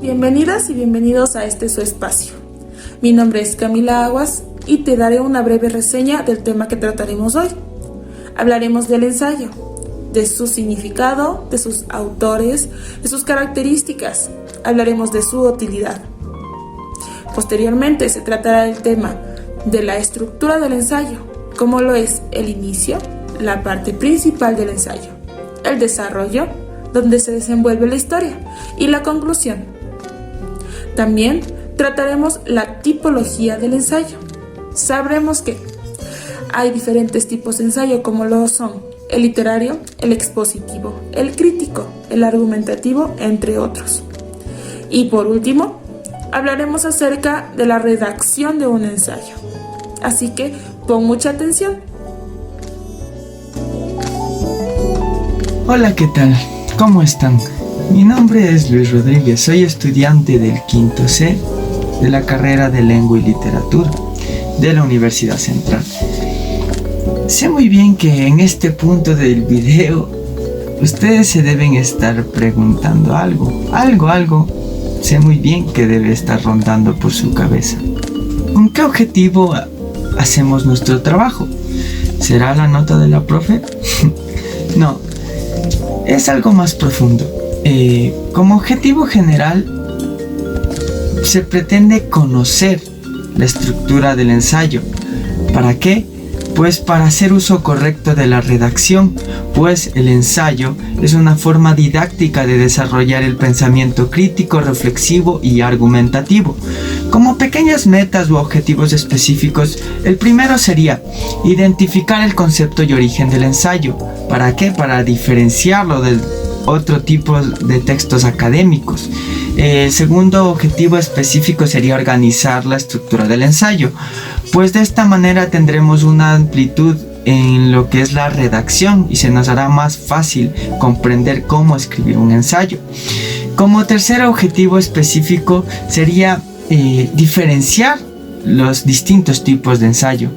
Bienvenidas y bienvenidos a este su espacio. Mi nombre es Camila Aguas y te daré una breve reseña del tema que trataremos hoy. Hablaremos del ensayo, de su significado, de sus autores, de sus características. Hablaremos de su utilidad. Posteriormente se tratará el tema de la estructura del ensayo, como lo es el inicio, la parte principal del ensayo, el desarrollo, donde se desenvuelve la historia, y la conclusión. También trataremos la tipología del ensayo. Sabremos que hay diferentes tipos de ensayo, como lo son el literario, el expositivo, el crítico, el argumentativo, entre otros. Y por último, hablaremos acerca de la redacción de un ensayo. Así que pon mucha atención. Hola, ¿qué tal? ¿Cómo están? Mi nombre es Luis Rodríguez, soy estudiante del quinto C de la carrera de Lengua y Literatura de la Universidad Central. Sé muy bien que en este punto del video ustedes se deben estar preguntando algo. Sé muy bien que debe estar rondando por su cabeza. ¿Con qué objetivo hacemos nuestro trabajo? ¿Será la nota de la profe? No, es algo más profundo. Como objetivo general, se pretende conocer la estructura del ensayo. ¿Para qué? Pues para hacer uso correcto de la redacción, pues el ensayo es una forma didáctica de desarrollar el pensamiento crítico, reflexivo y argumentativo. Como pequeñas metas u objetivos específicos, el primero sería identificar el concepto y origen del ensayo. ¿Para qué? Para diferenciarlo del otro tipo de textos académicos. El segundo objetivo específico sería organizar la estructura del ensayo, pues de esta manera tendremos una amplitud en lo que es la redacción y se nos hará más fácil comprender cómo escribir un ensayo. Como tercer objetivo específico sería diferenciar los distintos tipos de ensayo,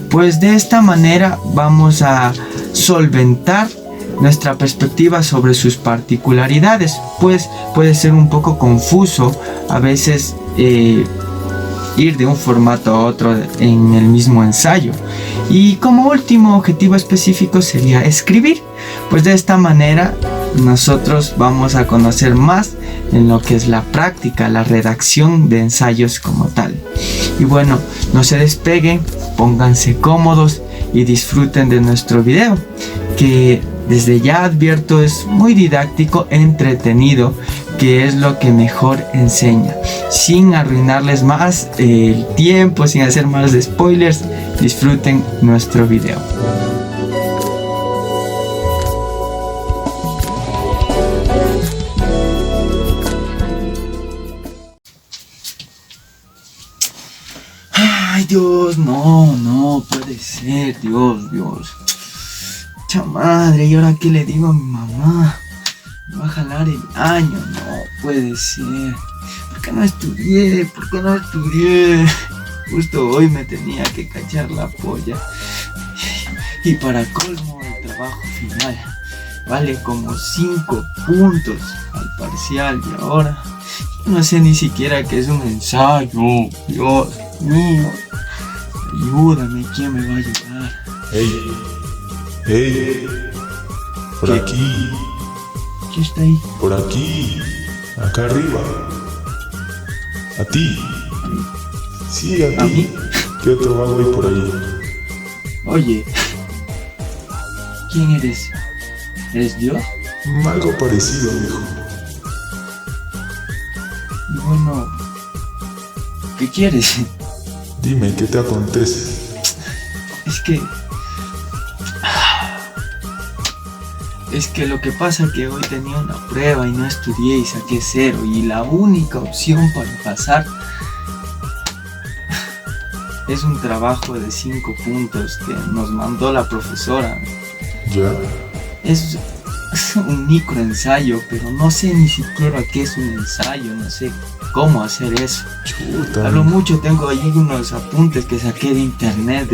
pues de esta manera vamos a solventar nuestra perspectiva sobre sus particularidades, pues puede ser un poco confuso a veces ir de un formato a otro en el mismo ensayo. Y como último objetivo específico sería escribir, pues de esta manera nosotros vamos a conocer más en lo que es la práctica, la redacción de ensayos como tal. Y bueno, no se despeguen, pónganse cómodos y disfruten de nuestro video, que desde ya advierto es muy didáctico, entretenido, que es lo que mejor enseña. Sin arruinarles más el tiempo, sin hacer más spoilers, disfruten nuestro video. Ay, Dios, no puede ser, Dios. Madre, ¿y ahora qué le digo a mi mamá? Me va a jalar el año, no puede ser. ¿Por qué no estudié? Justo hoy me tenía que cachar la polla. Y para colmo, el trabajo final vale como 5 puntos al parcial y ahora no sé ni siquiera qué es un ensayo. Dios mío, ayúdame, ¿quién me va a ayudar? ¡Hey! Por ¿Qué? aquí. ¿Qué está ahí? Por aquí. Acá arriba. A ti. Sí, a ti. ¿A mí? ¿Qué otro vago hay por ahí? Oye, ¿quién eres? ¿Eres Dios? Algo parecido, mijo. Y bueno, ¿qué quieres? Dime, ¿qué te acontece? Es que lo que pasa es que hoy tenía una prueba y no estudié y saqué 0 y la única opción para pasar Es un trabajo de 5 puntos que nos mandó la profesora. ¿Ya? Es un microensayo, pero no sé ni siquiera qué es un ensayo, no sé cómo hacer eso. Chuta. A lo mucho tengo ahí unos apuntes que saqué de internet,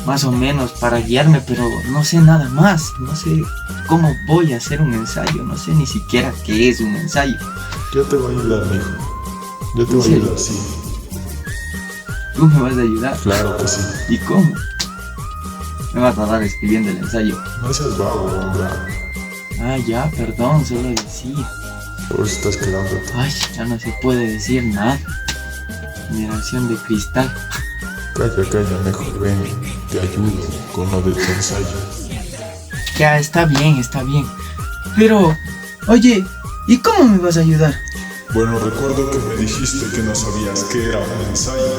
más o menos para guiarme, pero no sé nada más. No sé cómo voy a hacer un ensayo, no sé ni siquiera qué es un ensayo. Yo te voy a ayudar, mijo. Yo te voy a ¿En serio? ayudar, sí. ¿Tú me vas a ayudar? Claro que sí. ¿Y cómo? Me vas a dar escribiendo el ensayo. No seas vago, hombre. Ah, ya, perdón, solo decía. Por eso estás quedando. Ay, ya no se puede decir nada. Generación de cristal. Calla, mejor ven. Te ayudo con lo de tu ensayo. Ya, está bien. Pero, oye, ¿y cómo me vas a ayudar? Bueno, recuerdo que me dijiste que no sabías qué era un ensayo.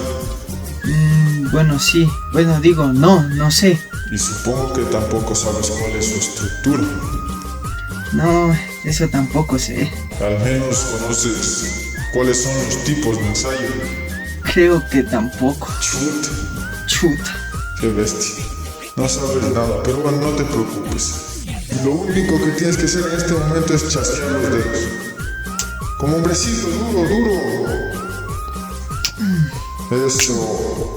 Bueno, sí. Bueno, digo, no sé. Y supongo que tampoco sabes cuál es su estructura. No, eso tampoco sé. Al menos conoces cuáles son los tipos de ensayo. Creo que tampoco. Chuta, qué bestia. No sabes nada, pero bueno, no te preocupes. Y lo único que tienes que hacer en este momento es chasquear los dedos. Como hombrecito, duro. Eso.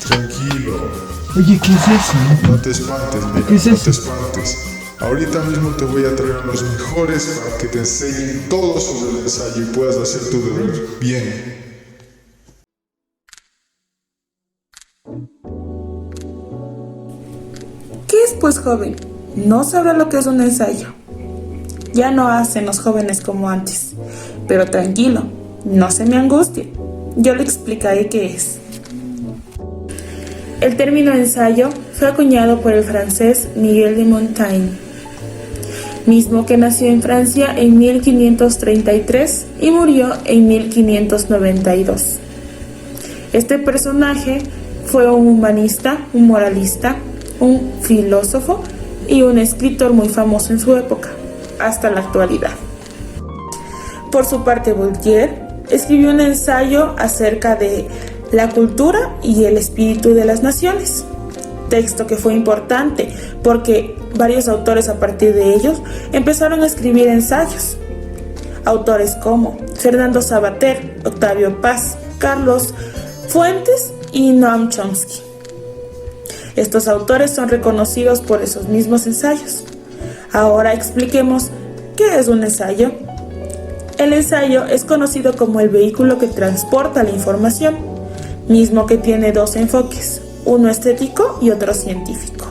Tranquilo. Oye, ¿qué es eso? No te espantes, mira, ¿Qué es no eso? te espantes. Ahorita mismo te voy a traer a los mejores para que te enseñen todo sobre el ensayo y puedas hacer tu deber bien. ¿Qué es pues, joven? No sabrá lo que es un ensayo. Ya no hacen los jóvenes como antes. Pero tranquilo, no se me angustie. Yo le explicaré qué es. El término ensayo fue acuñado por el francés Miguel de Montaigne, mismo que nació en Francia en 1533 y murió en 1592. Este personaje fue un humanista, un moralista, un filósofo y un escritor muy famoso en su época, hasta la actualidad. Por su parte, Voltaire escribió un ensayo acerca de la cultura y el espíritu de las naciones, texto que fue importante porque varios autores a partir de ellos empezaron a escribir ensayos. Autores como Fernando Savater, Octavio Paz, Carlos Fuentes y Noam Chomsky. Estos autores son reconocidos por esos mismos ensayos. Ahora expliquemos qué es un ensayo. El ensayo es conocido como el vehículo que transporta la información, mismo que tiene dos enfoques, uno estético y otro científico.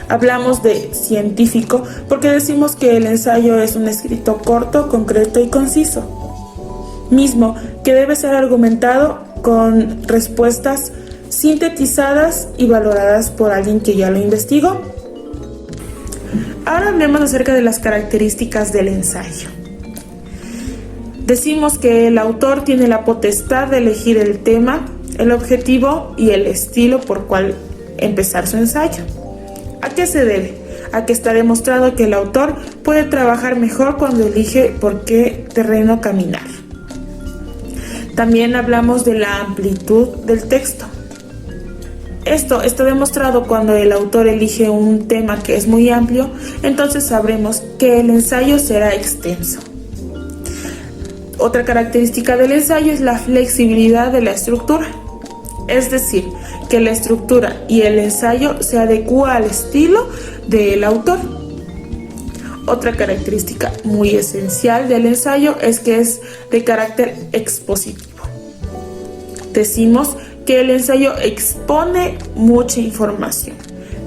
Hablamos de científico porque decimos que el ensayo es un escrito corto, concreto y conciso, mismo que debe ser argumentado con respuestas sintetizadas y valoradas por alguien que ya lo investigó. Ahora hablemos acerca de las características del ensayo. Decimos que el autor tiene la potestad de elegir el tema, el objetivo y el estilo por cual empezar su ensayo. ¿A qué se debe? A que está demostrado que el autor puede trabajar mejor cuando elige por qué terreno caminar. También hablamos de la amplitud del texto. Esto está demostrado cuando el autor elige un tema que es muy amplio, entonces sabremos que el ensayo será extenso. Otra característica del ensayo es la flexibilidad de la estructura, es decir, que la estructura y el ensayo se adecúa al estilo del autor. Otra característica muy esencial del ensayo es que es de carácter expositivo. Decimos que el ensayo expone mucha información,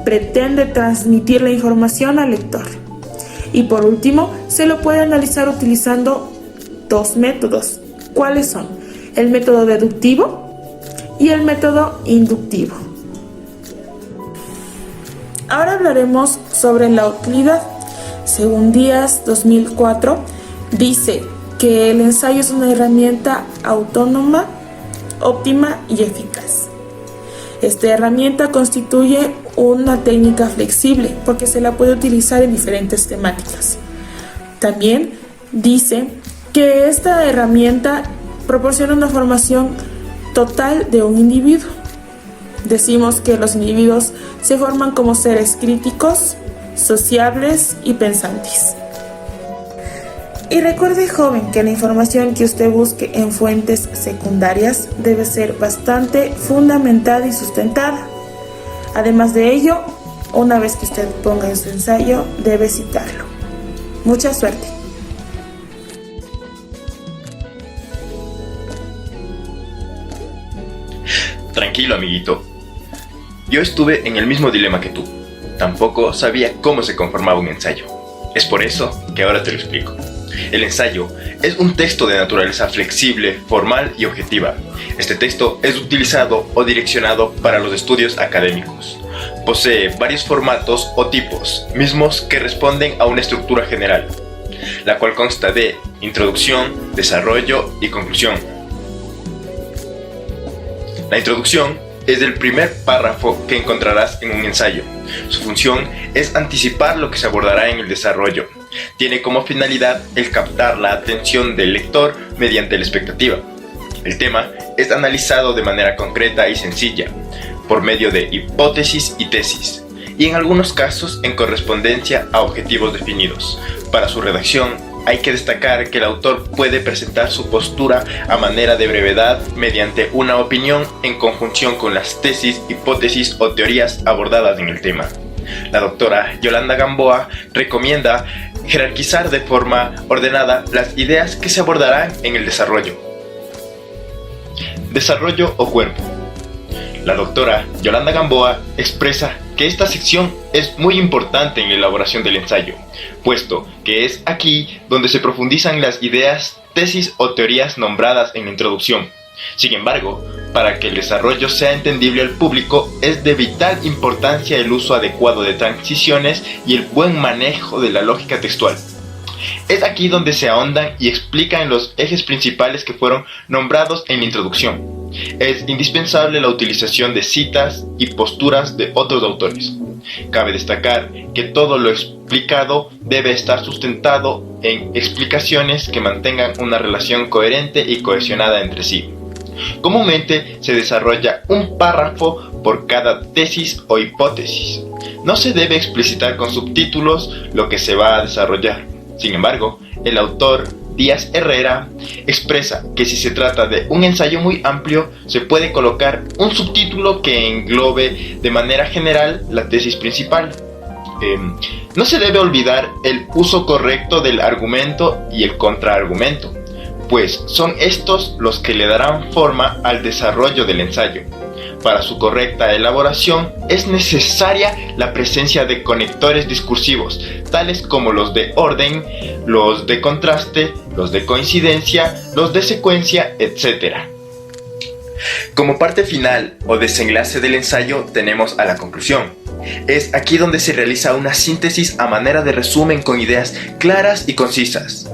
pretende transmitir la información al lector. Y por último, se lo puede analizar utilizando dos métodos. ¿Cuáles son? El método deductivo y el método inductivo. Ahora hablaremos sobre la utilidad. Según Díaz 2004, dice que el ensayo es una herramienta autónoma, óptima y eficaz. Esta herramienta constituye una técnica flexible porque se la puede utilizar en diferentes temáticas. También dice que esta herramienta proporciona una formación total de un individuo. Decimos que los individuos se forman como seres críticos, sociables y pensantes. Y recuerde, joven, que la información que usted busque en fuentes secundarias debe ser bastante fundamentada y sustentada. Además de ello, una vez que usted ponga en su ensayo, debe citarlo. Mucha suerte. Tranquilo, amiguito. Yo estuve en el mismo dilema que tú. Tampoco sabía cómo se conformaba un ensayo. Es por eso que ahora te lo explico. El ensayo es un texto de naturaleza flexible, formal y objetiva. Este texto es utilizado o direccionado para los estudios académicos. Posee varios formatos o tipos, mismos que responden a una estructura general, la cual consta de introducción, desarrollo y conclusión. La introducción es el primer párrafo que encontrarás en un ensayo. Su función es anticipar lo que se abordará en el desarrollo. Tiene como finalidad el captar la atención del lector mediante la expectativa. El tema es analizado de manera concreta y sencilla, por medio de hipótesis y tesis, y en algunos casos en correspondencia a objetivos definidos. Para su redacción, hay que destacar que el autor puede presentar su postura a manera de brevedad mediante una opinión en conjunción con las tesis, hipótesis o teorías abordadas en el tema. La doctora Yolanda Gamboa recomienda jerarquizar de forma ordenada las ideas que se abordarán en el desarrollo. Desarrollo o cuerpo. La doctora Yolanda Gamboa expresa que esta sección es muy importante en la elaboración del ensayo, puesto que es aquí donde se profundizan las ideas, tesis o teorías nombradas en la introducción. Sin embargo, para que el desarrollo sea entendible al público, es de vital importancia el uso adecuado de transiciones y el buen manejo de la lógica textual. Es aquí donde se ahondan y explican los ejes principales que fueron nombrados en la introducción. Es indispensable la utilización de citas y posturas de otros autores. Cabe destacar que todo lo explicado debe estar sustentado en explicaciones que mantengan una relación coherente y cohesionada entre sí. Comúnmente se desarrolla un párrafo por cada tesis o hipótesis. No se debe explicitar con subtítulos lo que se va a desarrollar. Sin embargo, el autor Díaz Herrera expresa que si se trata de un ensayo muy amplio, se puede colocar un subtítulo que englobe de manera general la tesis principal. No se debe olvidar el uso correcto del argumento y el contraargumento, pues son estos los que le darán forma al desarrollo del ensayo. Para su correcta elaboración es necesaria la presencia de conectores discursivos, tales como los de orden, los de contraste, los de coincidencia, los de secuencia, etc. Como parte final o desenlace del ensayo tenemos a la conclusión. Es aquí donde se realiza una síntesis a manera de resumen con ideas claras y concisas,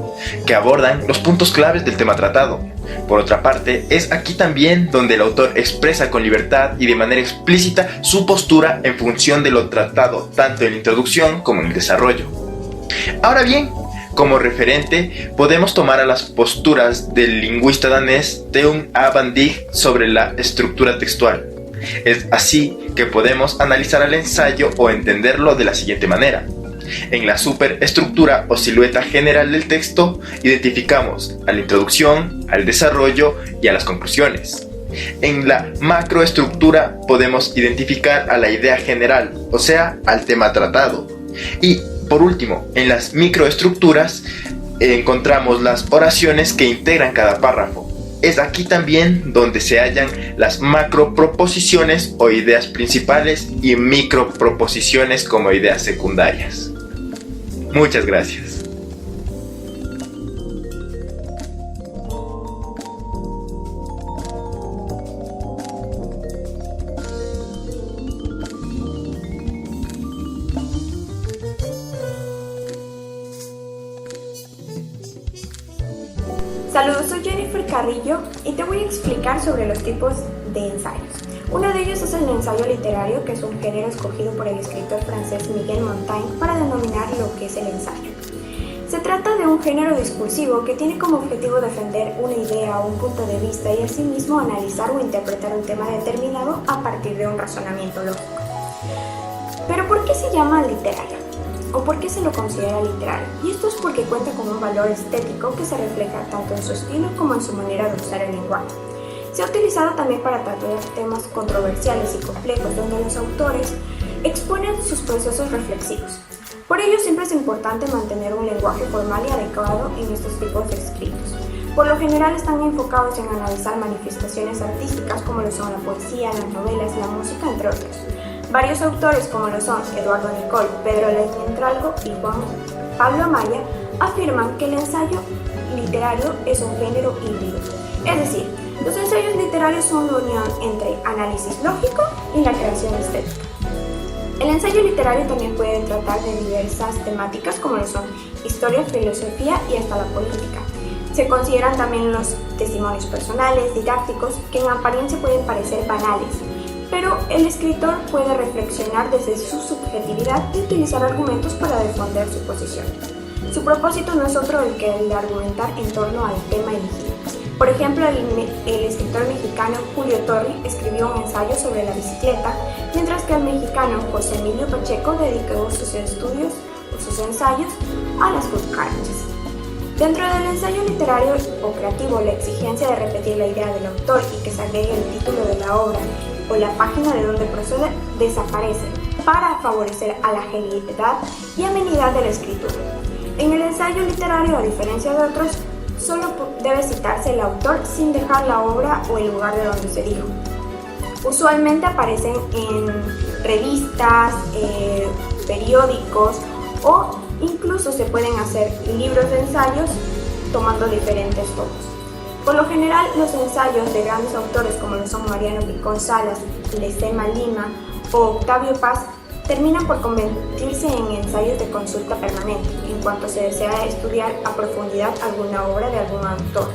que abordan los puntos claves del tema tratado. Por otra parte, es aquí también donde el autor expresa con libertad y de manera explícita su postura en función de lo tratado tanto en la introducción como en el desarrollo. Ahora bien, como referente podemos tomar a las posturas del lingüista danés Teun A. Van Dijk sobre la estructura textual. Es así que podemos analizar el ensayo o entenderlo de la siguiente manera. En la superestructura o silueta general del texto identificamos a la introducción, al desarrollo y a las conclusiones. En la macroestructura podemos identificar a la idea general, o sea, al tema tratado. Y por último, en las microestructuras encontramos las oraciones que integran cada párrafo. Es aquí también donde se hallan las macroproposiciones o ideas principales y microproposiciones como ideas secundarias. Muchas gracias. Saludos, soy Jennifer Carrillo y te voy a explicar sobre los tipos de ensayos. Uno de ellos es el ensayo literario, que es un género escogido por el escritor francés Miguel Montaigne para denominar lo que es el ensayo. Se trata de un género discursivo que tiene como objetivo defender una idea o un punto de vista y asimismo analizar o interpretar un tema determinado a partir de un razonamiento lógico. Pero ¿por qué se llama literario? ¿O por qué se lo considera literario? Y esto es porque cuenta con un valor estético que se refleja tanto en su estilo como en su manera de usar el lenguaje. Se ha utilizado también para tratar temas controversiales y complejos donde los autores exponen sus procesos reflexivos. Por ello siempre es importante mantener un lenguaje formal y adecuado en estos tipos de escritos. Por lo general están enfocados en analizar manifestaciones artísticas como lo son la poesía, las novelas, la música, entre otros. Varios autores como lo son Eduardo Nicol, Pedro Leñentralgo y Juan Pablo Amaya afirman que el ensayo literario es un género híbrido. Es decir, los ensayos literarios son la unión entre análisis lógico y la creación estética. El ensayo literario también puede tratar de diversas temáticas como lo son historia, filosofía y hasta la política. Se consideran también los testimonios personales, didácticos, que en apariencia pueden parecer banales, pero el escritor puede reflexionar desde su subjetividad y utilizar argumentos para defender su posición. Su propósito no es otro que el de argumentar en torno al tema elegido. Por ejemplo, el escritor mexicano Julio Torri escribió un ensayo sobre la bicicleta, mientras que el mexicano José Emilio Pacheco dedicó sus estudios o sus ensayos a las cucarachas. Dentro del ensayo literario o creativo, la exigencia de repetir la idea del autor y que se agregue el título de la obra o la página de donde procede desaparece para favorecer a la agilidad y amenidad de la escritura. En el ensayo literario, a diferencia de otros, solo debe citarse el autor sin dejar la obra o el lugar de donde se dijo. Usualmente aparecen en revistas, periódicos o incluso se pueden hacer libros de ensayos tomando diferentes fotos. Por lo general, los ensayos de grandes autores como lo son Mariano Picón Salas, Lecema Lima o Octavio Paz terminan por convertirse en ensayos de consulta permanente en cuanto se desea estudiar a profundidad alguna obra de algún autor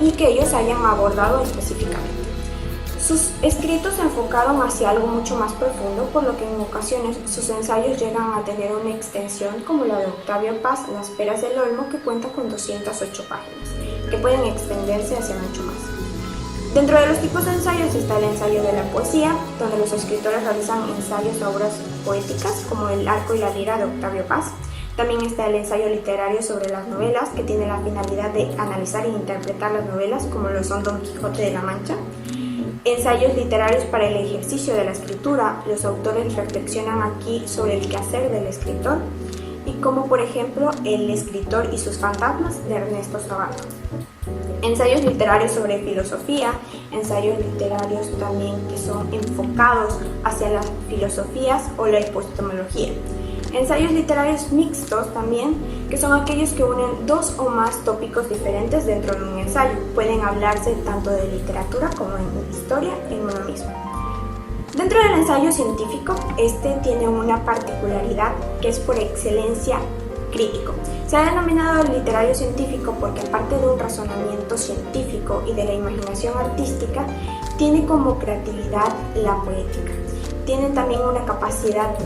y que ellos hayan abordado específicamente. Sus escritos se enfocaron hacia algo mucho más profundo, por lo que en ocasiones sus ensayos llegan a tener una extensión como la de Octavio Paz, Las peras del olmo, que cuenta con 208 páginas, que pueden extenderse hacia mucho más. Dentro de los tipos de ensayos está el ensayo de la poesía, donde los escritores realizan ensayos a obras poéticas, como El arco y la lira de Octavio Paz. También está el ensayo literario sobre las novelas, que tiene la finalidad de analizar e interpretar las novelas, como lo son Don Quijote de la Mancha. Ensayos literarios para el ejercicio de la escritura. Los autores reflexionan aquí sobre el quehacer del escritor, y como por ejemplo El escritor y sus fantasmas de Ernesto Sabato. Ensayos literarios sobre filosofía, ensayos literarios también que son enfocados hacia las filosofías o la epistemología. Ensayos literarios mixtos también, que son aquellos que unen dos o más tópicos diferentes dentro de un ensayo. Pueden hablarse tanto de literatura como de historia en uno mismo. Dentro del ensayo científico, este tiene una particularidad que es por excelencia crítico. Se ha denominado literario científico porque aparte de un razonamiento científico y de la imaginación artística, tiene como creatividad la poética. Tiene también una capacidad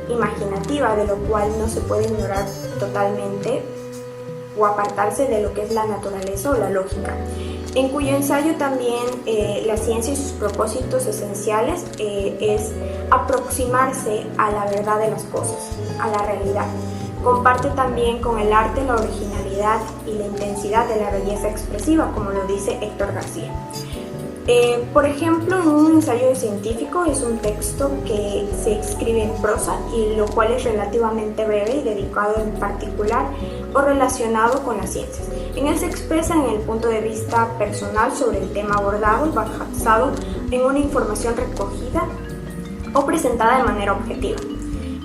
imaginativa, de lo cual no se puede ignorar totalmente o apartarse de lo que es la naturaleza o la lógica, en cuyo ensayo también la ciencia y sus propósitos esenciales es aproximarse a la verdad de las cosas, a la realidad. Comparte también con el arte la originalidad y la intensidad de la belleza expresiva, como lo dice Héctor García. Por ejemplo, en un ensayo científico es un texto que se escribe en prosa y lo cual es relativamente breve y dedicado en particular o relacionado con las ciencias. En él se expresa en el punto de vista personal sobre el tema abordado y basado en una información recogida o presentada de manera objetiva.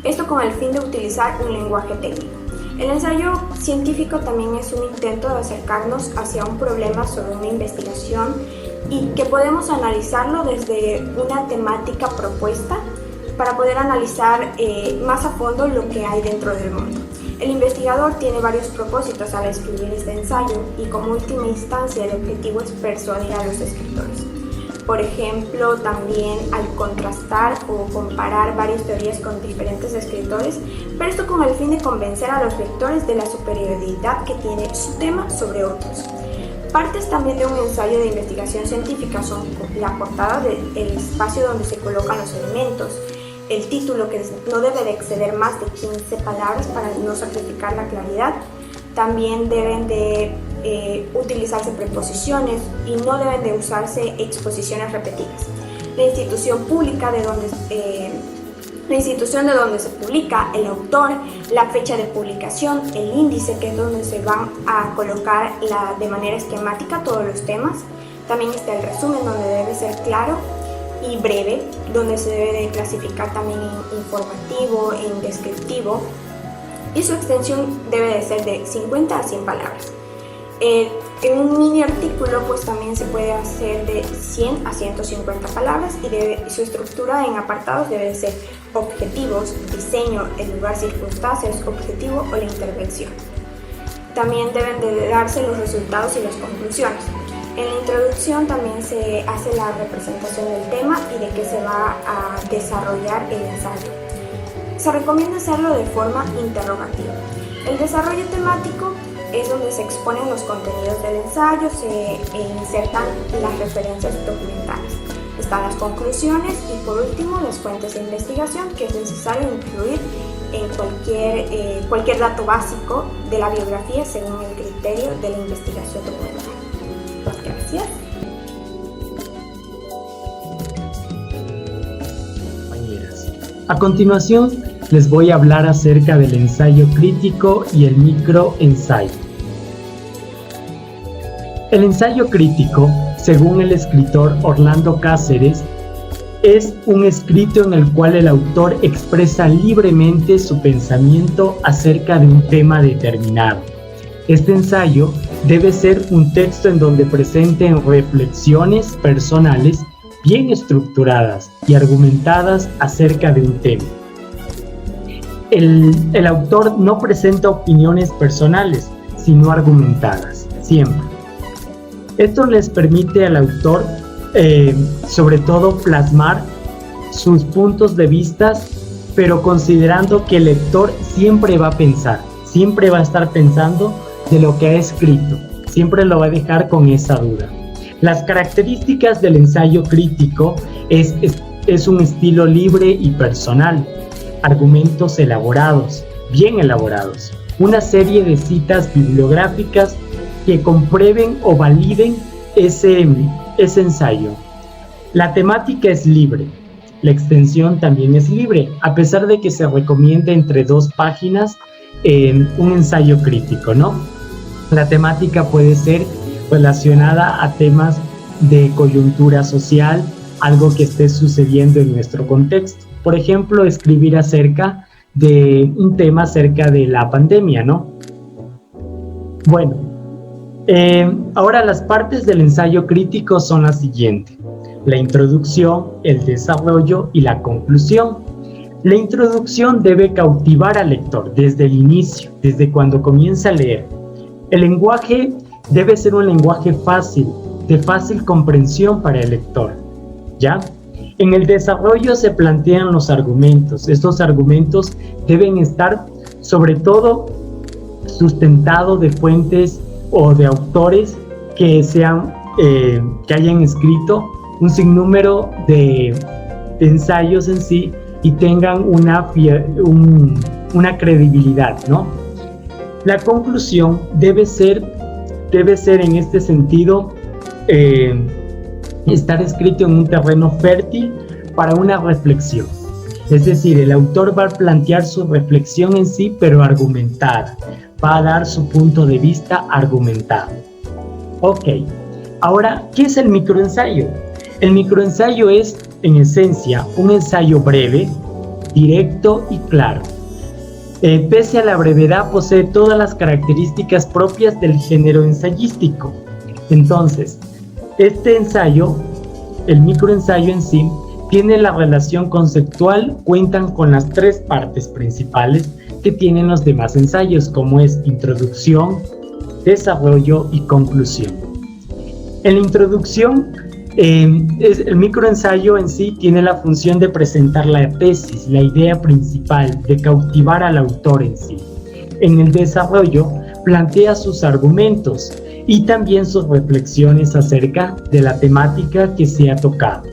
Esto con el fin de utilizar un lenguaje técnico. El ensayo científico también es un intento de acercarnos hacia un problema sobre una investigación y que podemos analizarlo desde una temática propuesta para poder analizar más a fondo lo que hay dentro del mundo. El investigador tiene varios propósitos al escribir este ensayo y como última instancia el objetivo es persuadir a los escritores. Por ejemplo, también al contrastar o comparar varias teorías con diferentes escritores, pero esto con el fin de convencer a los lectores de la superioridad que tiene su tema sobre otros. Partes también de un ensayo de investigación científica son la portada del espacio donde se colocan los elementos, el título, que no debe de exceder más de 15 palabras para no sacrificar la claridad. También deben de utilizarse preposiciones y no deben de usarse exposiciones repetidas. La institución de donde se publica, el autor, la fecha de publicación, el índice, que es donde se van a colocar de manera esquemática todos los temas. También está el resumen, donde debe ser claro y breve, donde se debe de clasificar también en informativo, en descriptivo, y su extensión debe de ser de 50 a 100 palabras. En un mini artículo pues también se puede hacer de 100 a 150 palabras y su estructura en apartados debe de ser objetivos, diseño, el lugar, circunstancias, objetivo o la intervención. También deben de darse los resultados y las conclusiones. En la introducción también se hace la representación del tema y de qué se va a desarrollar el ensayo. Se recomienda hacerlo de forma interrogativa. El desarrollo temático es donde se exponen los contenidos del ensayo, se insertan las referencias documentales. Están las conclusiones y por último las fuentes de investigación, que es necesario incluir en cualquier dato básico de la biografía según el criterio de la investigación documental. Gracias. A continuación, les voy a hablar acerca del ensayo crítico y el microensayo. El ensayo crítico, según el escritor Orlando Cáceres, es un escrito en el cual el autor expresa libremente su pensamiento acerca de un tema determinado. Este ensayo debe ser un texto en donde presenten reflexiones personales bien estructuradas y argumentadas acerca de un tema. El autor no presenta opiniones personales, sino argumentadas, siempre. Esto les permite al autor, sobre todo, plasmar sus puntos de vista, pero considerando que el lector siempre va a pensar, siempre va a estar pensando de lo que ha escrito, siempre lo va a dejar con esa duda. Las características del ensayo crítico es un estilo libre y personal, argumentos elaborados, bien elaborados, una serie de citas bibliográficas que comprueben o validen ese ensayo. La temática es libre, la extensión también es libre, a pesar de que se recomienda entre 2 páginas un ensayo crítico, ¿no? La temática puede ser relacionada a temas de coyuntura social, algo que esté sucediendo en nuestro contexto. Por ejemplo, escribir acerca de un tema acerca de la pandemia, ¿no? Bueno, ahora las partes del ensayo crítico son las siguientes: la introducción, el desarrollo y la conclusión. La introducción debe cautivar al lector desde el inicio, desde cuando comienza a leer. El lenguaje debe ser un lenguaje fácil, de fácil comprensión para el lector, ¿ya? En el desarrollo se plantean los argumentos. Estos argumentos deben estar, sobre todo, sustentados de fuentes o de autores que hayan escrito un sinnúmero de ensayos en sí y tengan una credibilidad, ¿no? La conclusión debe ser en este sentido estar escrito en un terreno fértil para una reflexión. Es decir, el autor va a plantear su reflexión en sí, pero argumentada. Va a dar su punto de vista argumentado. Ok, ahora, ¿qué es el microensayo? El microensayo es, en esencia, un ensayo breve, directo y claro. Pese a la brevedad, posee todas las características propias del género ensayístico. Entonces, este ensayo, el microensayo en sí, tiene la relación conceptual, cuentan con las 3 partes principales que tienen los demás ensayos, como es introducción, desarrollo y conclusión. En la introducción El microensayo en sí tiene la función de presentar la tesis, la idea principal, de cautivar al autor en sí. En el desarrollo plantea sus argumentos y también sus reflexiones acerca de la temática que se ha tocado.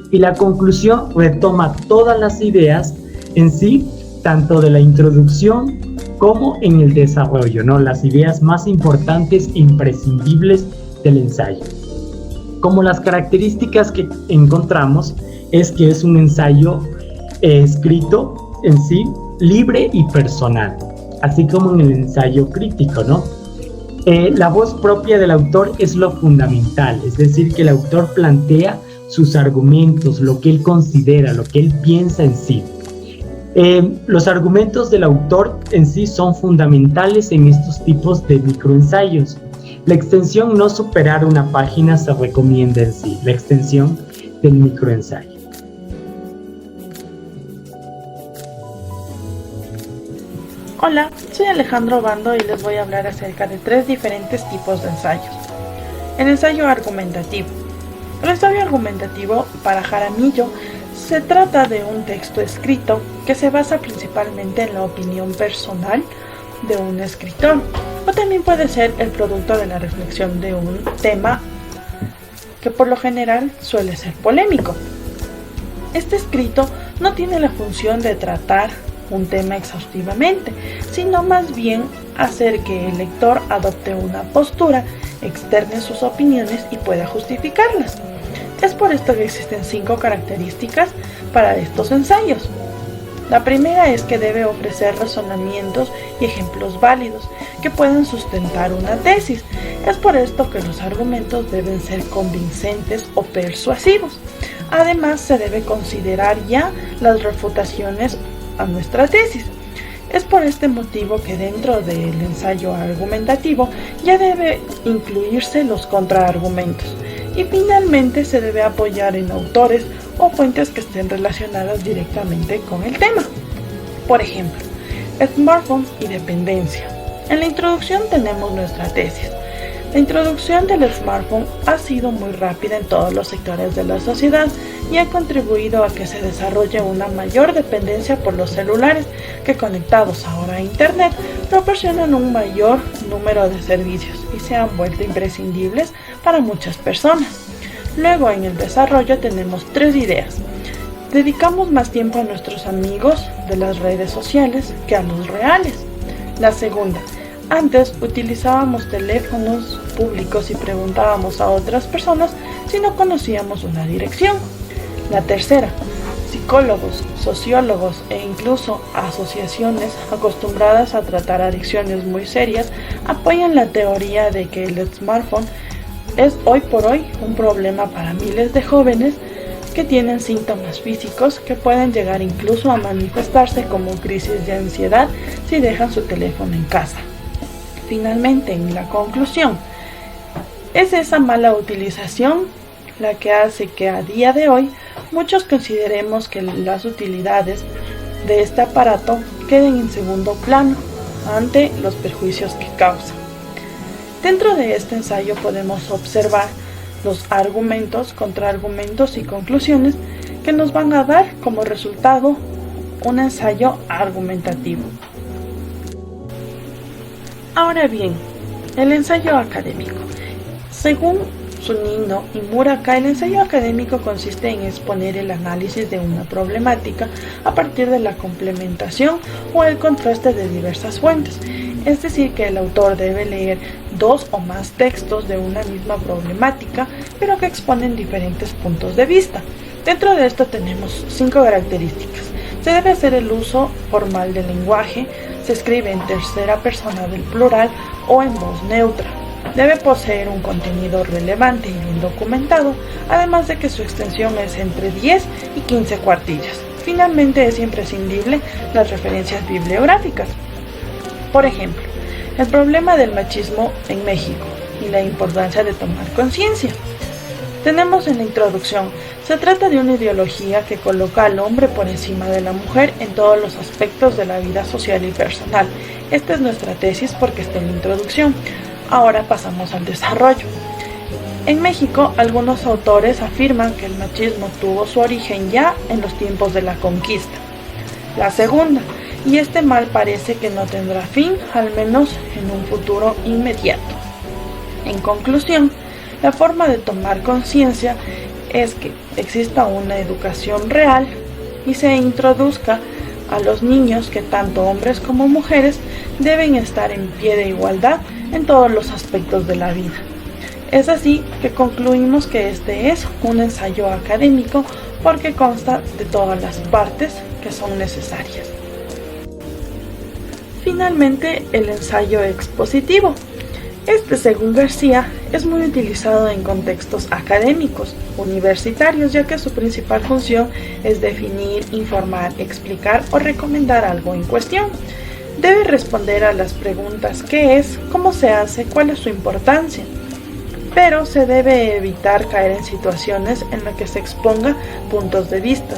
Y la conclusión retoma todas las ideas en sí, tanto de la introducción como en el desarrollo, ¿no? Las ideas más importantes e imprescindibles del ensayo. Como las características que encontramos es que es un ensayo escrito en sí, libre y personal, así como en el ensayo crítico, ¿no? La voz propia del autor es lo fundamental, es decir, que el autor plantea sus argumentos, lo que él considera, lo que él piensa en sí. Los argumentos del autor en sí son fundamentales en estos tipos de microensayos. La extensión no superar una página se recomienda en sí, la extensión del microensayo. Hola, soy Alejandro Bando y les voy a hablar acerca de 3 diferentes tipos de ensayos. El ensayo argumentativo. El ensayo argumentativo, para Jaramillo, se trata de un texto escrito que se basa principalmente en la opinión personal de un escritor, o también puede ser el producto de la reflexión de un tema que por lo general suele ser polémico. Este escrito no tiene la función de tratar un tema exhaustivamente, sino más bien hacer que el lector adopte una postura, externe sus opiniones y pueda justificarlas. Es por esto que existen 5 características para estos ensayos. La primera es que debe ofrecer razonamientos y ejemplos válidos que puedan sustentar una tesis. Es por esto que los argumentos deben ser convincentes o persuasivos. Además, se debe considerar ya las refutaciones a nuestra tesis. Es por este motivo que dentro del ensayo argumentativo ya debe incluirse los contraargumentos. Y finalmente se debe apoyar en autores o fuentes que estén relacionadas directamente con el tema. Por ejemplo, smartphone y dependencia. En la introducción tenemos nuestra tesis. La introducción del smartphone ha sido muy rápida en todos los sectores de la sociedad y ha contribuido a que se desarrolle una mayor dependencia por los celulares que, conectados ahora a internet, proporcionan un mayor número de servicios y se han vuelto imprescindibles para muchas personas. Luego, en el desarrollo tenemos 3 ideas. Dedicamos más tiempo a nuestros amigos de las redes sociales que a los reales. La segunda, antes utilizábamos teléfonos públicos y preguntábamos a otras personas si no conocíamos una dirección. La tercera, psicólogos, sociólogos e incluso asociaciones acostumbradas a tratar adicciones muy serias apoyan la teoría de que el smartphone es hoy por hoy un problema para miles de jóvenes que tienen síntomas físicos que pueden llegar incluso a manifestarse como crisis de ansiedad si dejan su teléfono en casa. Finalmente, en la conclusión, es esa mala utilización la que hace que a día de hoy muchos consideremos que las utilidades de este aparato queden en segundo plano ante los perjuicios que causa. Dentro de este ensayo podemos observar los argumentos, contraargumentos y conclusiones que nos van a dar como resultado un ensayo argumentativo. Ahora bien, el ensayo académico. Según Zunino y Muraka, el ensayo académico consiste en exponer el análisis de una problemática a partir de la complementación o el contraste de diversas fuentes. Es decir, que el autor debe leer 2 o más textos de una misma problemática, pero que exponen diferentes puntos de vista. Dentro de esto tenemos 5 características. Se debe hacer el uso formal del lenguaje, se escribe en tercera persona del plural o en voz neutra. Debe poseer un contenido relevante y bien documentado, además de que su extensión es entre 10 y 15 cuartillas. Finalmente, es imprescindible las referencias bibliográficas. Por ejemplo, el problema del machismo en México y la importancia de tomar conciencia. Tenemos en la introducción, se trata de una ideología que coloca al hombre por encima de la mujer en todos los aspectos de la vida social y personal. Esta es nuestra tesis porque está en la introducción. Ahora pasamos al desarrollo. En México, algunos autores afirman que el machismo tuvo su origen ya en los tiempos de la conquista. La segunda, y este mal parece que no tendrá fin, al menos en un futuro inmediato. En conclusión, la forma de tomar conciencia es que exista una educación real y se introduzca a los niños que tanto hombres como mujeres deben estar en pie de igualdad en todos los aspectos de la vida. Es así que concluimos que este es un ensayo académico porque consta de todas las partes que son necesarias. Finalmente, el ensayo expositivo. Este, según García, es muy utilizado en contextos académicos, universitarios, ya que su principal función es definir, informar, explicar o recomendar algo en cuestión. Debe responder a las preguntas ¿qué es?, ¿cómo se hace?, ¿cuál es su importancia? Pero se debe evitar caer en situaciones en las que se exponga puntos de vista.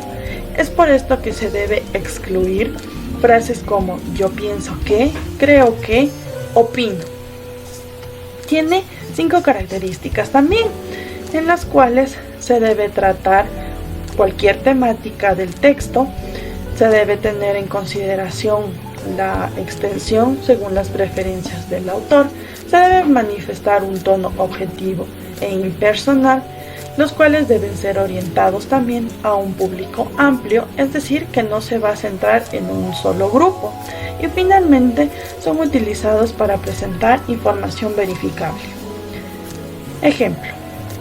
Es por esto que se debe excluir frases como yo pienso que, creo que, opino. Tiene 5 características también, en las cuales se debe tratar cualquier temática del texto, se debe tener en consideración la extensión según las preferencias del autor, se debe manifestar un tono objetivo e impersonal, los cuales deben ser orientados también a un público amplio, es decir, que no se va a centrar en un solo grupo. Y finalmente son utilizados para presentar información verificable. Ejemplo,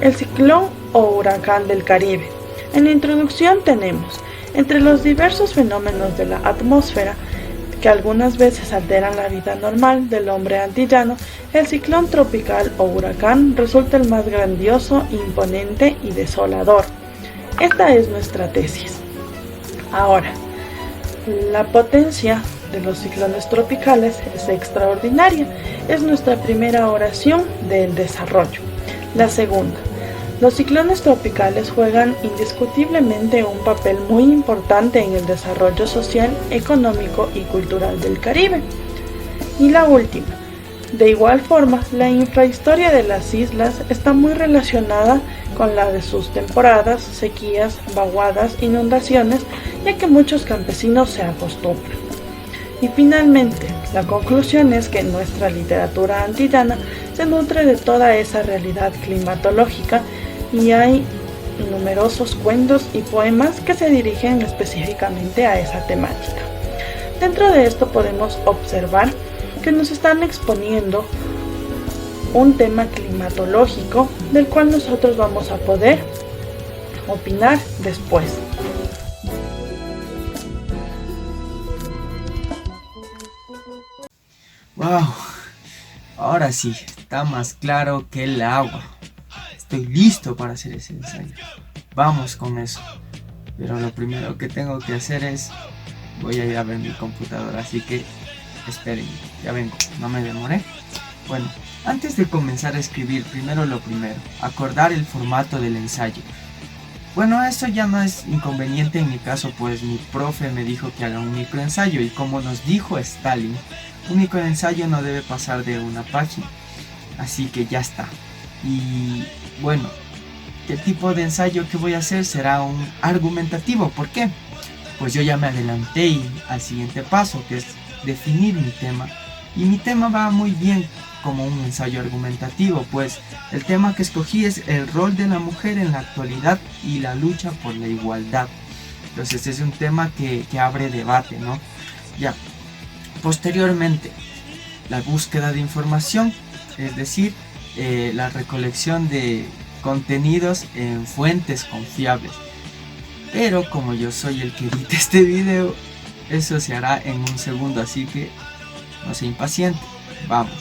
el ciclón o huracán del Caribe. En la introducción tenemos, entre los diversos fenómenos de la atmósfera que algunas veces alteran la vida normal del hombre antillano, el ciclón tropical o huracán resulta el más grandioso, imponente y desolador. Esta es nuestra tesis. Ahora, la potencia de los ciclones tropicales es extraordinaria. Es nuestra primera oración del desarrollo. La segunda, los ciclones tropicales juegan indiscutiblemente un papel muy importante en el desarrollo social, económico y cultural del Caribe. Y la última, de igual forma, la infrahistoria de las islas está muy relacionada con la de sus temporadas, sequías, vaguadas, inundaciones, ya que muchos campesinos se acostumbran. Y finalmente, la conclusión es que nuestra literatura antillana se nutre de toda esa realidad climatológica y hay numerosos cuentos y poemas que se dirigen específicamente a esa temática. Dentro de esto podemos observar que nos están exponiendo un tema climatológico del cual nosotros vamos a poder opinar después. ¡Wow! Ahora sí, está más claro que el agua. Estoy listo para hacer ese ensayo. Vamos con eso. Pero lo primero que tengo que hacer es... voy a ir a ver mi computadora, así que esperen, ya vengo, no me demoré. Bueno, antes de comenzar a escribir, primero lo primero, acordar el formato del ensayo. Bueno, eso ya no es inconveniente en mi caso, pues mi profe me dijo que haga un microensayo y como nos dijo Stalin, un microensayo no debe pasar de una página, así que ya está. Y bueno, ¿qué tipo de ensayo que voy a hacer? Será un argumentativo. ¿Por qué? Pues yo ya me adelanté al siguiente paso, que es definir mi tema. Y mi tema va muy bien como un ensayo argumentativo, pues el tema que escogí es el rol de la mujer en la actualidad y la lucha por la igualdad. Entonces es un tema que abre debate, ¿no? Ya. Posteriormente, la búsqueda de información, es decir, la recolección de contenidos en fuentes confiables. Pero como yo soy el que edita este video, eso se hará en un segundo, así que no se impaciente, vamos.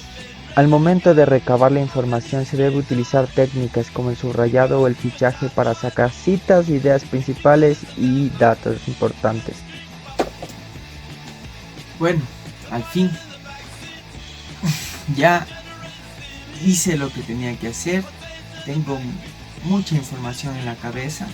Al momento de recabar la información se debe utilizar técnicas como el subrayado o el fichaje para sacar citas, ideas principales y datos importantes. Bueno, al fin ya hice lo que tenía que hacer. Tengo mucha información en la cabeza,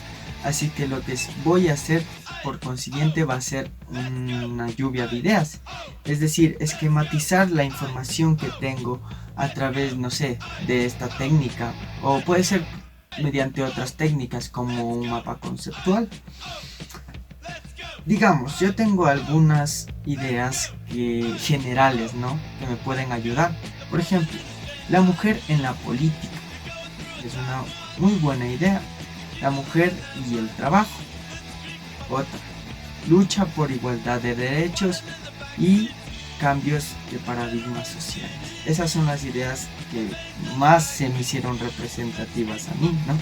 así que lo que voy a hacer por consiguiente va a ser una lluvia de ideas, es decir, esquematizar la información que tengo a través, no sé, de esta técnica, o puede ser mediante otras técnicas como un mapa conceptual. Digamos, yo tengo algunas ideas generales, ¿no?, que me pueden ayudar. Por ejemplo, la mujer en la política es una muy buena idea. La mujer y el trabajo. Otra, lucha por igualdad de derechos y cambios de paradigmas sociales. Esas son las ideas que más se me hicieron representativas a mí, ¿no?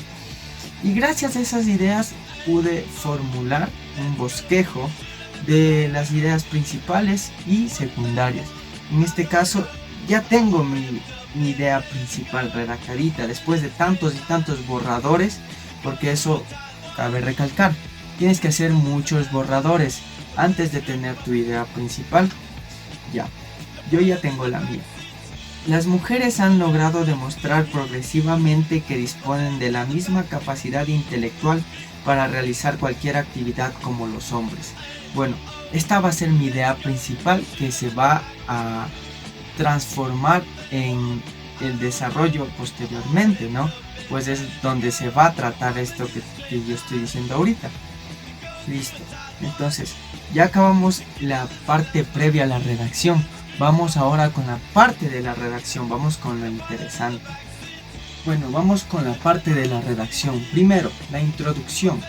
Y gracias a esas ideas pude formular un bosquejo de las ideas principales y secundarias. En este caso ya tengo mi idea principal redactadita después de tantos y tantos borradores, porque eso cabe recalcar, tienes que hacer muchos borradores antes de tener tu idea principal. Yo ya tengo la mía. Las mujeres han logrado demostrar progresivamente que disponen de la misma capacidad intelectual para realizar cualquier actividad como los hombres. Bueno, esta va a ser mi idea principal, que se va a transformar en el desarrollo posteriormente, ¿no? Pues es donde se va a tratar esto que yo estoy diciendo ahorita. Listo. Entonces, ya acabamos la parte previa a la redacción. Vamos ahora con la parte de la redacción, vamos con lo interesante. Bueno, vamos con la parte de la redacción. Primero, la introducción.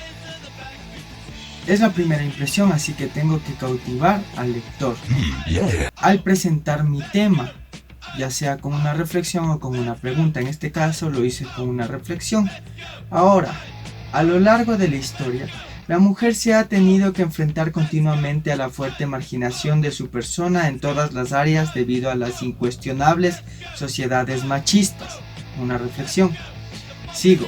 Es la primera impresión, así que tengo que cautivar al lector. Al presentar mi tema, ya sea con una reflexión o con una pregunta. En este caso lo hice con una reflexión. Ahora, a lo largo de la historia, la mujer se ha tenido que enfrentar continuamente a la fuerte marginación de su persona en todas las áreas debido a las incuestionables sociedades machistas. Una reflexión. Sigo.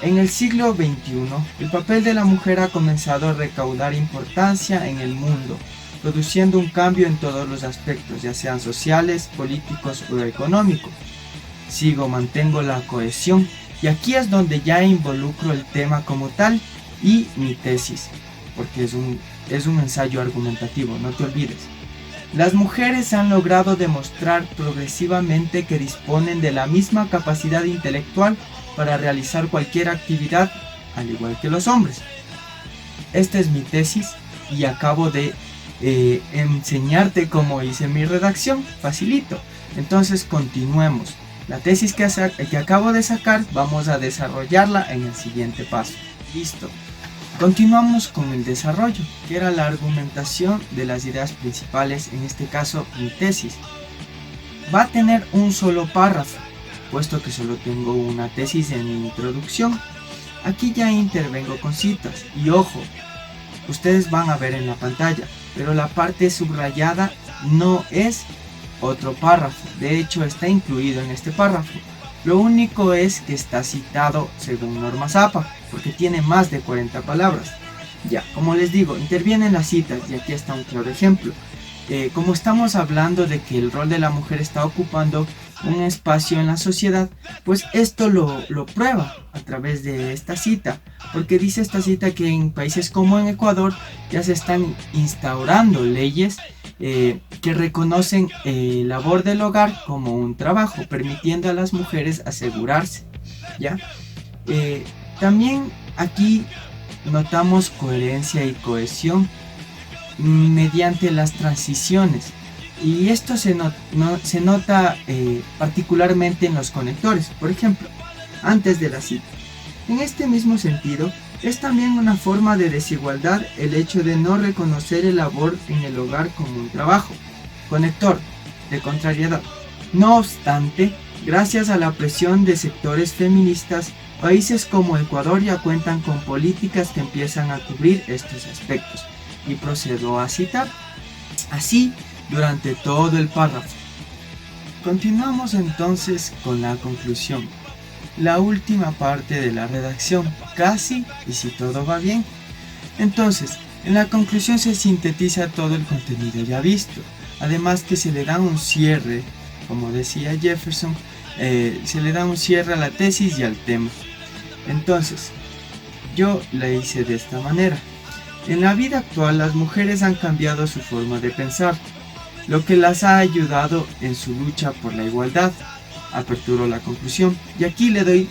En el siglo XXI, el papel de la mujer ha comenzado a recaudar importancia en el mundo, produciendo un cambio en todos los aspectos, ya sean sociales, políticos o económicos. Sigo, mantengo la cohesión, y aquí es donde ya involucro el tema como tal y mi tesis, porque es un ensayo argumentativo, no te olvides. Las mujeres han logrado demostrar progresivamente que disponen de la misma capacidad intelectual para realizar cualquier actividad, al igual que los hombres. Esta es mi tesis y acabo de enseñarte cómo hice mi redacción, facilito. Entonces continuemos. La tesis que acabo de sacar vamos a desarrollarla en el siguiente paso. Listo. Continuamos con el desarrollo, que era la argumentación de las ideas principales, en este caso mi tesis. Va a tener un solo párrafo, puesto que solo tengo una tesis en mi introducción. Aquí ya intervengo con citas, y ojo, ustedes van a ver en la pantalla, pero la parte subrayada no es otro párrafo, de hecho está incluido en este párrafo. Lo único es que está citado según norma Zapa, porque tiene más de 40 palabras. Ya, como les digo, intervienen las citas y aquí está un claro ejemplo. Como estamos hablando de que el rol de la mujer está ocupando un espacio en la sociedad, pues esto lo prueba a través de esta cita, porque dice esta cita que en países como en Ecuador ya se están instaurando leyes que reconocen labor del hogar como un trabajo, permitiendo a las mujeres asegurarse, ¿ya? También aquí notamos coherencia y cohesión mediante las transiciones, y esto se nota particularmente en los conectores, por ejemplo, antes de la cita. En este mismo sentido, es también una forma de desigualdad el hecho de no reconocer el labor en el hogar como un trabajo. Conector de contrariedad. No obstante, gracias a la presión de sectores feministas, países como Ecuador ya cuentan con políticas que empiezan a cubrir estos aspectos. Y procedo a citar. Así, durante todo el párrafo. Continuamos entonces con la conclusión. La última parte de la redacción, casi, y si todo va bien. Entonces, en la conclusión se sintetiza todo el contenido ya visto, además que se le da un cierre, como decía Jefferson, se le da un cierre a la tesis y al tema. Entonces, yo la hice de esta manera. En la vida actual las mujeres han cambiado su forma de pensar, lo que las ha ayudado en su lucha por la igualdad. Aperturo la conclusión y aquí le doy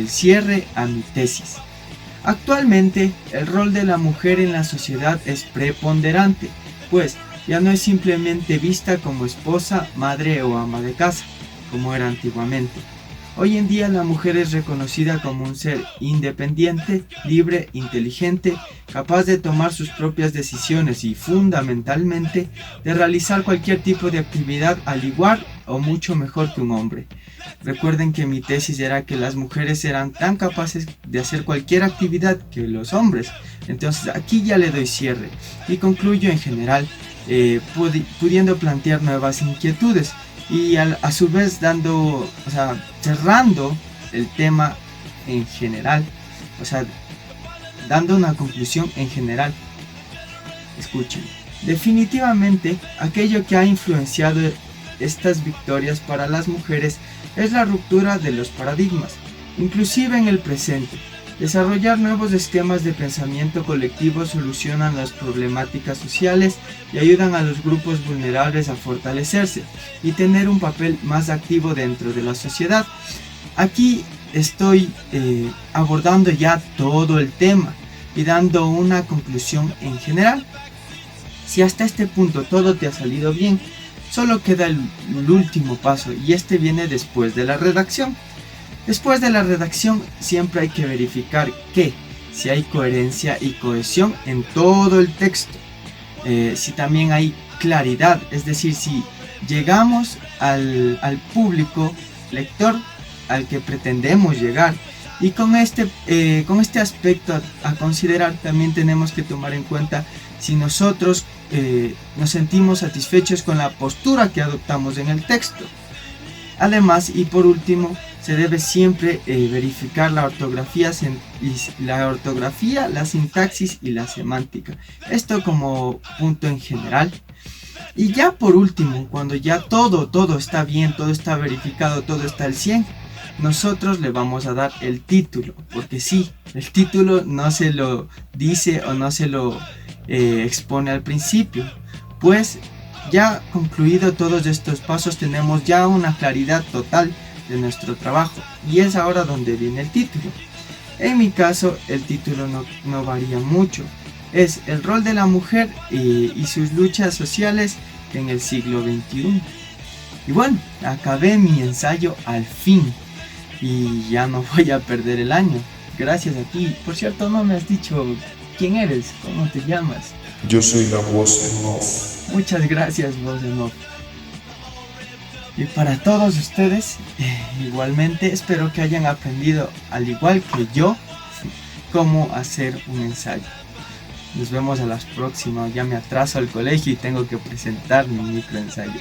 cierre a mi tesis. Actualmente el rol de la mujer en la sociedad es preponderante, pues ya no es simplemente vista como esposa, madre o ama de casa, como era antiguamente. Hoy en día la mujer es reconocida como un ser independiente, libre, inteligente, capaz de tomar sus propias decisiones y fundamentalmente de realizar cualquier tipo de actividad al igual o mucho mejor que un hombre. Recuerden que mi tesis era que las mujeres eran tan capaces de hacer cualquier actividad que los hombres. Entonces aquí ya le doy cierre y concluyo en general pudiendo plantear nuevas inquietudes. Y a su vez cerrando el tema en general, dando una conclusión en general. Escuchen, definitivamente aquello que ha influenciado estas victorias para las mujeres es la ruptura de los paradigmas, inclusive en el presente. Desarrollar nuevos esquemas de pensamiento colectivo solucionan las problemáticas sociales y ayudan a los grupos vulnerables a fortalecerse y tener un papel más activo dentro de la sociedad. Aquí estoy abordando ya todo el tema y dando una conclusión en general. Si hasta este punto todo te ha salido bien, solo queda el último paso y este viene después de la redacción. Después de la redacción siempre hay que verificar si hay coherencia y cohesión en todo el texto, si también hay claridad, es decir, si llegamos al público lector al que pretendemos llegar. Y con este aspecto a considerar también tenemos que tomar en cuenta si nosotros nos sentimos satisfechos con la postura que adoptamos en el texto. Además, y por último, se debe siempre verificar la ortografía, la sintaxis y la semántica. Esto como punto en general. Y ya por último, cuando ya todo está bien, todo está verificado, todo está al 100, nosotros le vamos a dar el título. Porque sí, el título no se lo dice o no se lo expone al principio. Pues ya concluido todos estos pasos tenemos ya una claridad total de nuestro trabajo y es ahora donde viene el título. En mi caso el título no varía mucho, es el rol de la mujer y sus luchas sociales en el siglo XXI. Y bueno, acabé mi ensayo al fin y ya no voy a perder el año, gracias a ti. Por cierto, no me has dicho quién eres, cómo te llamas. Yo soy la voz en off. Muchas gracias, voz en off. Y para todos ustedes, igualmente espero que hayan aprendido, al igual que yo, cómo hacer un ensayo. Nos vemos a las próximas. Ya me atraso al colegio y tengo que presentar mi microensayo.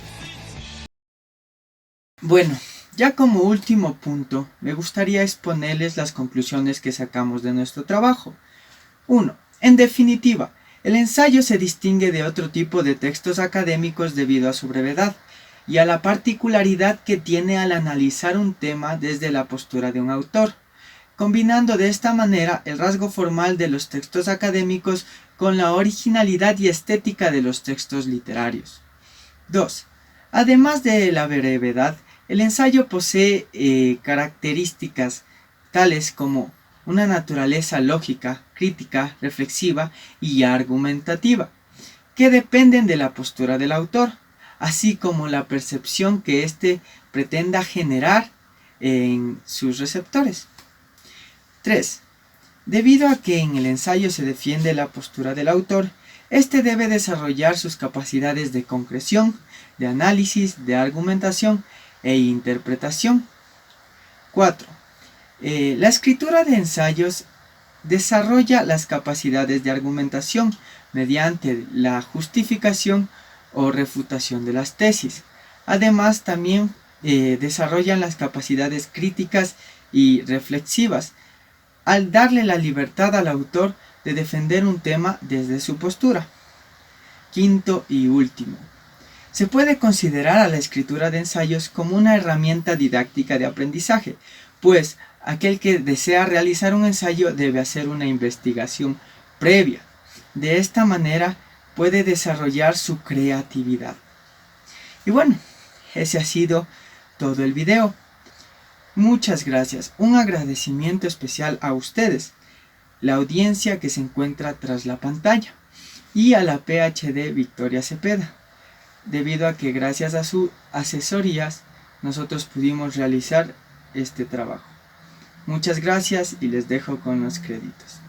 Bueno, ya como último punto, me gustaría exponerles las conclusiones que sacamos de nuestro trabajo. 1. En definitiva, el ensayo se distingue de otro tipo de textos académicos debido a su brevedad y a la particularidad que tiene al analizar un tema desde la postura de un autor, combinando de esta manera el rasgo formal de los textos académicos con la originalidad y estética de los textos literarios. 2. Además de la brevedad, el ensayo posee características tales como una naturaleza lógica, crítica, reflexiva y argumentativa, que dependen de la postura del autor, así como la percepción que éste pretenda generar en sus receptores. 3. Debido a que en el ensayo se defiende la postura del autor, éste debe desarrollar sus capacidades de concreción, de análisis, de argumentación e interpretación. 4. La escritura de ensayos desarrolla las capacidades de argumentación mediante la justificación o refutación de las tesis. Además, también desarrollan las capacidades críticas y reflexivas, al darle la libertad al autor de defender un tema desde su postura. 5. y último. Se puede considerar a la escritura de ensayos como una herramienta didáctica de aprendizaje, pues aquel que desea realizar un ensayo debe hacer una investigación previa. De esta manera puede desarrollar su creatividad. Y bueno, ese ha sido todo el video. Muchas gracias. Un agradecimiento especial a ustedes, la audiencia que se encuentra tras la pantalla, y a la PhD Victoria Cepeda, debido a que gracias a sus asesorías nosotros pudimos realizar este trabajo. Muchas gracias y les dejo con los créditos.